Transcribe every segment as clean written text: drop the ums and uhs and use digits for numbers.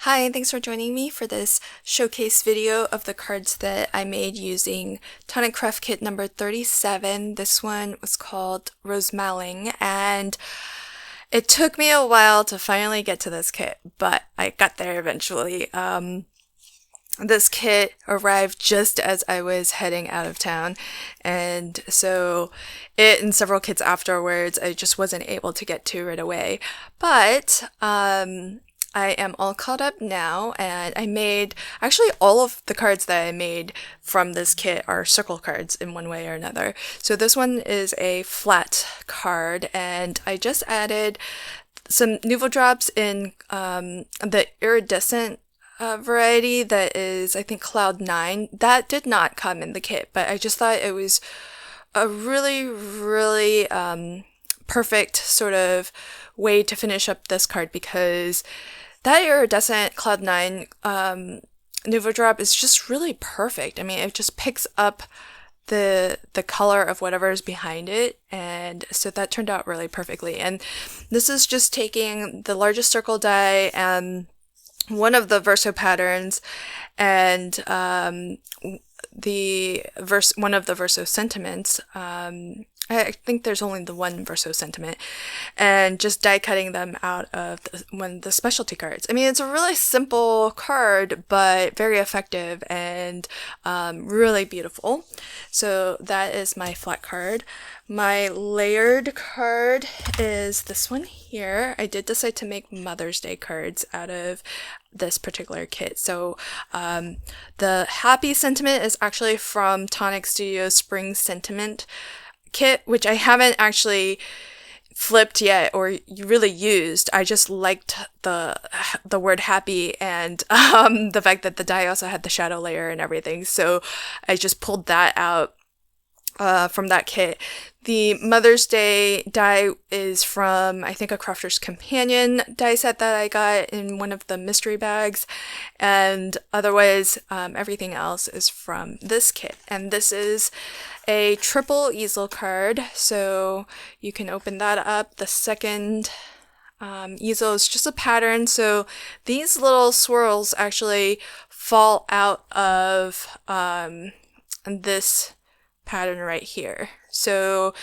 Hi, thanks for joining me for this showcase video of the cards that I made using Tonic Craft Kit number 37. This one was called Rosemaling, and it took me a while to finally get to this kit, but I got there eventually. This kit arrived just as I was heading out of town, and so it and several kits afterwards I just wasn't able to get to right away. But I am all caught up now, and I made actually all of the cards that I made from this kit are circle cards in one way or another. So this one is a flat card, and I just added some Nouveau drops in the iridescent variety that is, I think, Cloud 9. That did not come in the kit, but I just thought it was a really perfect sort of way to finish up this card because that iridescent Cloud 9 Nouveau drop is just really perfect. I mean, it just picks up the color of whatever is behind it, and so that turned out really perfectly. And this is just taking the largest circle die and one of the verso patterns and one of the verso sentiments. I think there's only the one verso sentiment, and just die cutting them out of one of the specialty cards. I mean, it's a really simple card, but very effective and really beautiful. So that is my flat card. My layered card is this one here. I did decide to make Mother's Day cards out of this particular kit. So the happy sentiment is actually from Tonic Studio's Spring Sentiment kit, which I haven't actually flipped yet or really used. I just liked the word happy and the fact that the die also had the shadow layer and everything. So I just pulled that out from that kit. The Mother's Day die is from, I think, a Crafter's Companion die set that I got in one of the mystery bags, and otherwise everything else is from this kit. And this is a triple easel card, so you can open that up. The second easel is just a pattern, so these little swirls actually fall out of this pattern right here. So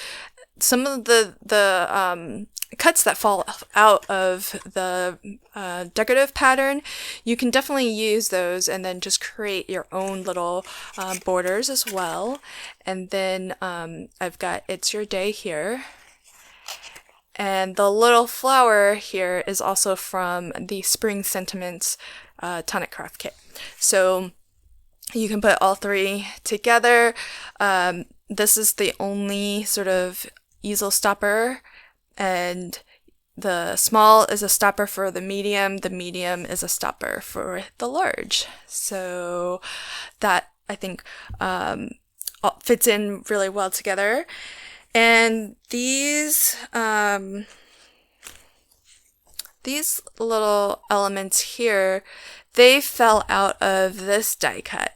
some of the cuts that fall out of the decorative pattern, you can definitely use those and then just create your own little borders as well. And then I've got It's Your Day here. And the little flower here is also from the Spring Sentiments Tonic Craft Kit. So you can put all three together. This is the only sort of easel stopper, and the small is a stopper for the medium is a stopper for the large. So that, I think, fits in really well together. And these little elements here, they fell out of this die cut.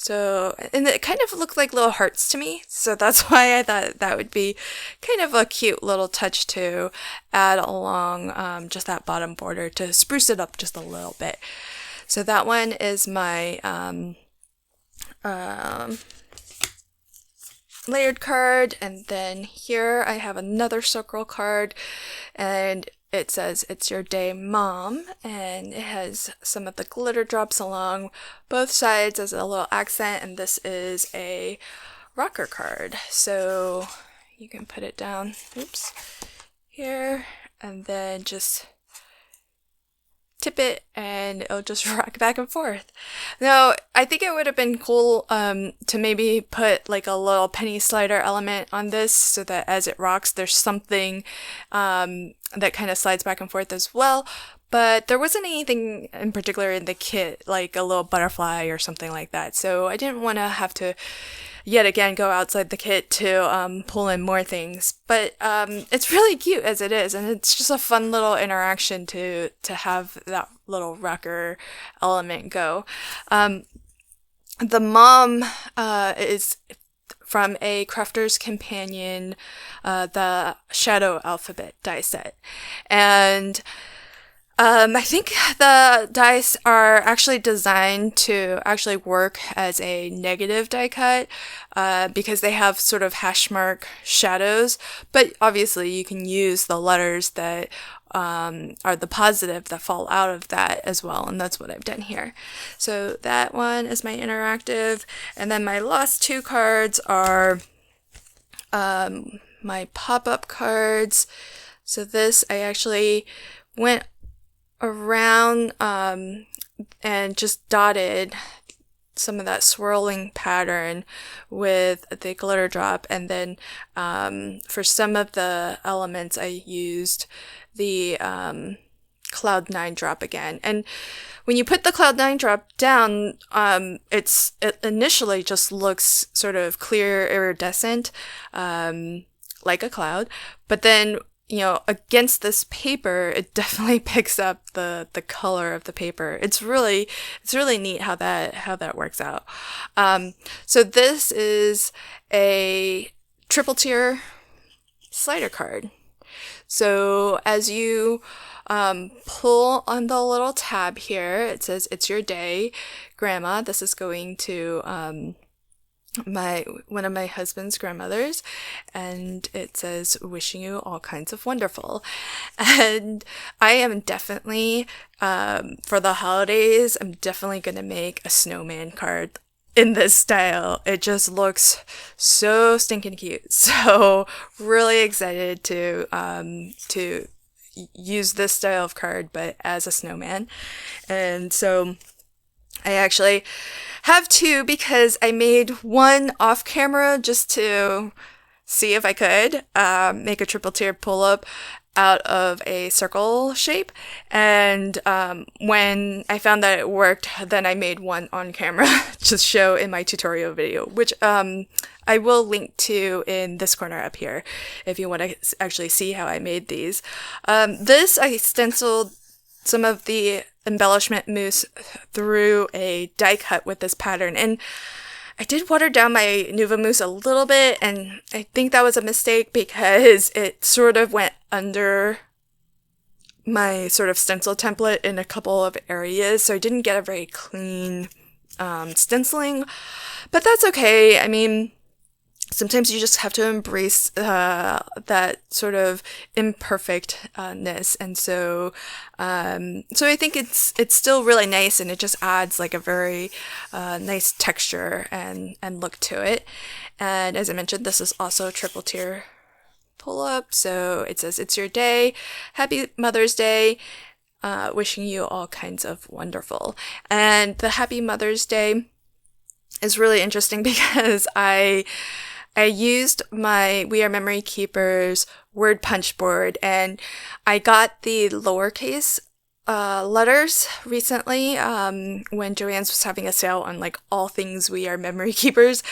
So, and it kind of looked like little hearts to me, so that's why I thought that would be kind of a cute little touch to add along just that bottom border to spruce it up just a little bit. So that one is my layered card, and then here I have another circle card, and it says It's Your Day, Mom, and it has some of the glitter drops along both sides as a little accent, and this is a rocker card. So you can put it down, here, and then just tip it and it'll just rock back and forth. Now, I think it would have been cool to maybe put like a little penny slider element on this so that as it rocks, there's something that kind of slides back and forth as well. But there wasn't anything in particular in the kit, like a little butterfly or something like that. So I didn't want to have to yet again go outside the kit to pull in more things. But it's really cute as it is, and it's just a fun little interaction to have that little rocker element go. The mom is from a Crafter's Companion, the Shadow Alphabet die set. And I think the dice are actually designed to actually work as a negative die cut because they have sort of hash mark shadows. But obviously, you can use the letters that are the positive that fall out of that as well. And that's what I've done here. So that one is my interactive. And then my last two cards are my pop-up cards. So this, I actually went around and just dotted some of that swirling pattern with the glitter drop, and then for some of the elements I used the Cloud 9 drop again. And when you put the Cloud 9 drop down, it initially just looks sort of clear iridescent, like a cloud, but then against this paper, it definitely picks up the color of the paper. It's really neat how that works out. So this is a triple tier slider card. So as you pull on the little tab here, it says, "It's your day, Grandma." This is going to one of my husband's grandmothers, and it says, "Wishing you all kinds of wonderful." And I am definitely for the holidays, I'm definitely gonna make a snowman card in this style. It just looks so stinking cute. So really excited to use this style of card, but as a snowman. And so I actually have two because I made one off camera just to see if I could make a triple tier pull up out of a circle shape. And when I found that it worked, then I made one on camera to show in my tutorial video, which I will link to in this corner up here if you want to actually see how I made these. This I stenciled some of the embellishment mousse through a die cut with this pattern, and I did water down my Nuva mousse a little bit, and I think that was a mistake because it sort of went under my sort of stencil template in a couple of areas, so I didn't get a very clean stenciling, but that's okay. I mean, sometimes you just have to embrace that sort of imperfectness, and so I think it's still really nice, and it just adds like a very nice texture and look to it. And as I mentioned, this is also a triple tier pull up. So it says, "It's your day, happy Mother's Day, wishing you all kinds of wonderful." And the Happy Mother's Day is really interesting because I used my We Are Memory Keepers word punch board, and I got the lowercase letters recently when Joann's was having a sale on like all things We Are Memory Keepers,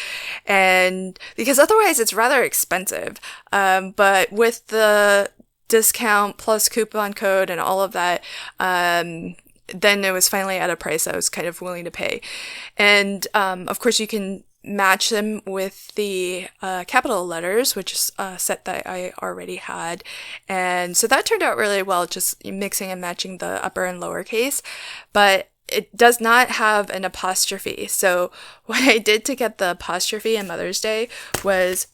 and because otherwise it's rather expensive, but with the discount plus coupon code and all of that, then it was finally at a price I was kind of willing to pay. And of course you can match them with the capital letters, which is a set that I already had. And so that turned out really well, just mixing and matching the upper and lower case. But it does not have an apostrophe. So what I did to get the apostrophe on Mother's Day was,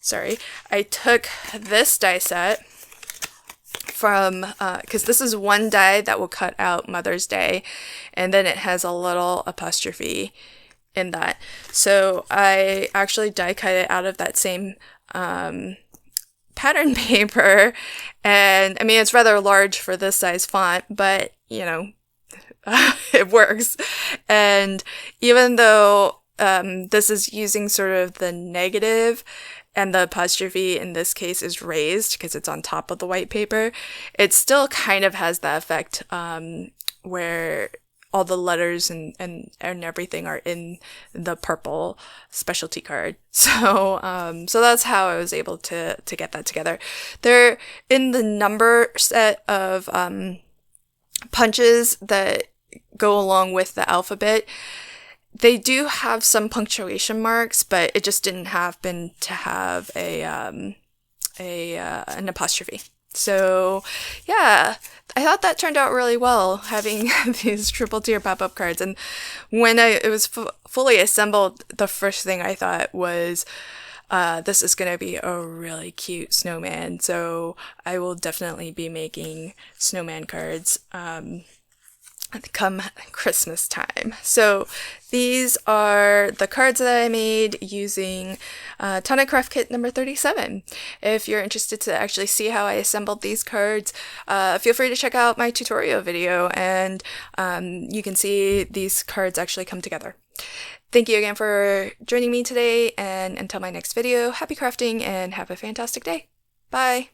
I took this die set from, because this is one die that will cut out Mother's Day, and then it has a little apostrophe in that. So I actually die cut it out of that same pattern paper, and I mean it's rather large for this size font, but it works. And even though this is using sort of the negative, and the apostrophe in this case is raised because it's on top of the white paper, it still kind of has that effect where all the letters and everything are in the purple specialty card. So that's how I was able to get that together. They're in the number set of punches that go along with the alphabet. They do have some punctuation marks, but it just didn't happen to have an apostrophe. So yeah, I thought that turned out really well, having these triple tier pop-up cards. And when it was fully assembled, the first thing I thought was, this is going to be a really cute snowman. So I will definitely be making snowman cards come Christmas time. So these are the cards that I made using Tonic Craft Kit number 37. If you're interested to actually see how I assembled these cards, feel free to check out my tutorial video, and you can see these cards actually come together. Thank you again for joining me today, and until my next video, happy crafting and have a fantastic day. Bye!